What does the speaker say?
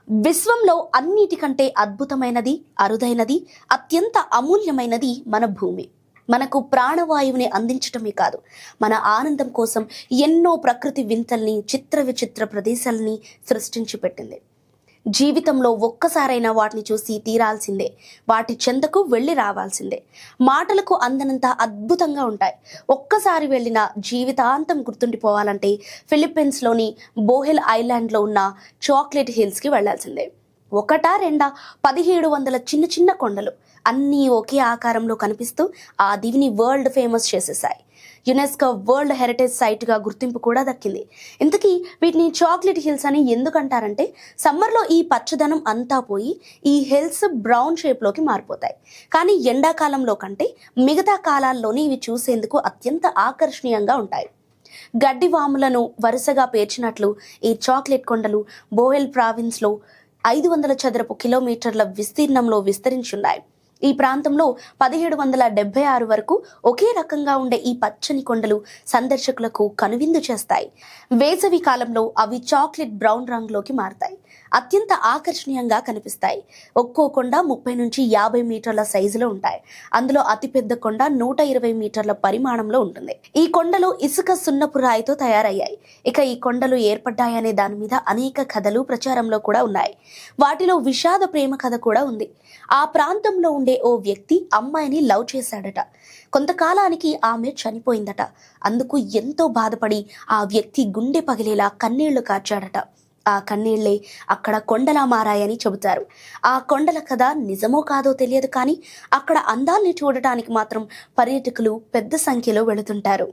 విశ్వంలో అన్నిటికంటే అద్భుతమైనది, అరుదైనది, అత్యంత అమూల్యమైనది మన భూమి. మనకు ప్రాణవాయువుని అందించటమే కాదు, మన ఆనందం కోసం ఎన్నో ప్రకృతి వింతల్ని, చిత్ర విచిత్ర ప్రదేశాలని సృష్టించి పెట్టింది. జీవితంలో ఒక్కసారైనా వాటిని చూసి తీరాల్సిందే, వాటి చెంతకు వెళ్ళి రావాల్సిందే. మాటలకు అందనంత అద్భుతంగా ఉంటాయి. ఒక్కసారి వెళ్ళిన జీవితాంతం గుర్తుండిపోవాలంటే ఫిలిప్పీన్స్లోని బోహెల్ ఐలాండ్లో ఉన్న చాక్లెట్ హిల్స్కి వెళ్లాల్సిందే. ఒకటా రెండా 1700 చిన్న చిన్న కొండలు అన్నీ ఒకే ఆకారంలో కనిపిస్తూ ఆ దీవిని వరల్డ్ ఫేమస్ చేసేసాయి. యునెస్కో వరల్డ్ హెరిటేజ్ సైట్గా గుర్తింపు కూడా దక్కింది. ఇంతకీ వీటిని చాక్లెట్ హిల్స్ అని ఎందుకంటారంటే, సమ్మర్లో ఈ పచ్చదనం అంతా పోయి ఈ హిల్స్ బ్రౌన్ షేప్లోకి మారిపోతాయి. కానీ ఎండాకాలంలో కంటే మిగతా కాలాల్లోనే ఇవి చూసేందుకు అత్యంత ఆకర్షణీయంగా ఉంటాయి. గడ్డి వాములను వరుసగా పేర్చినట్లు ఈ చాక్లెట్ కొండలు బోహెల్ ప్రావిన్స్లో 500 చదరపు కిలోమీటర్ల విస్తీర్ణంలో విస్తరించున్నాయి. ఈ ప్రాంతంలో 1776 వరకు ఒకే రకంగా ఉండే ఈ పచ్చని కొండలు సందర్శకులకు కనువిందు చేస్తాయి. వేసవి కాలంలో అవి చాక్లెట్ బ్రౌన్ రంగులోకి మారతాయి, అత్యంత ఆకర్షణీయంగా కనిపిస్తాయి. ఒక్కో కొండ 30 నుంచి 50 మీటర్ల సైజులో ఉంటాయి. అందులో అతిపెద్ద కొండ 120 మీటర్ల పరిమాణంలో ఉంటుంది. ఈ కొండలు ఇసుక సున్నపు రాయితో తయారయ్యాయి. ఇక ఈ కొండలు ఏర్పడ్డాయనే దాని మీద అనేక కథలు ప్రచారంలో కూడా ఉన్నాయి. వాటిలో విషాద ప్రేమ కథ కూడా ఉంది. ఆ ప్రాంతంలో ఉండే ఓ వ్యక్తి అమ్మాయిని లవ్ చేశాడట. కొంతకాలానికి ఆమె చనిపోయిందట. అందుకు ఎంతో బాధపడి ఆ వ్యక్తి గుండె పగిలేలా కన్నీళ్లు కార్చాడట. ఆ కన్నీళ్లే అక్కడ కొండలా మారాయని చెబుతారు. ఆ కొండల కథ నిజమో కాదో తెలియదు, కానీ అక్కడ అందాల్ని చూడటానికి మాత్రం పర్యాటకులు పెద్ద సంఖ్యలో వెళుతుంటారు.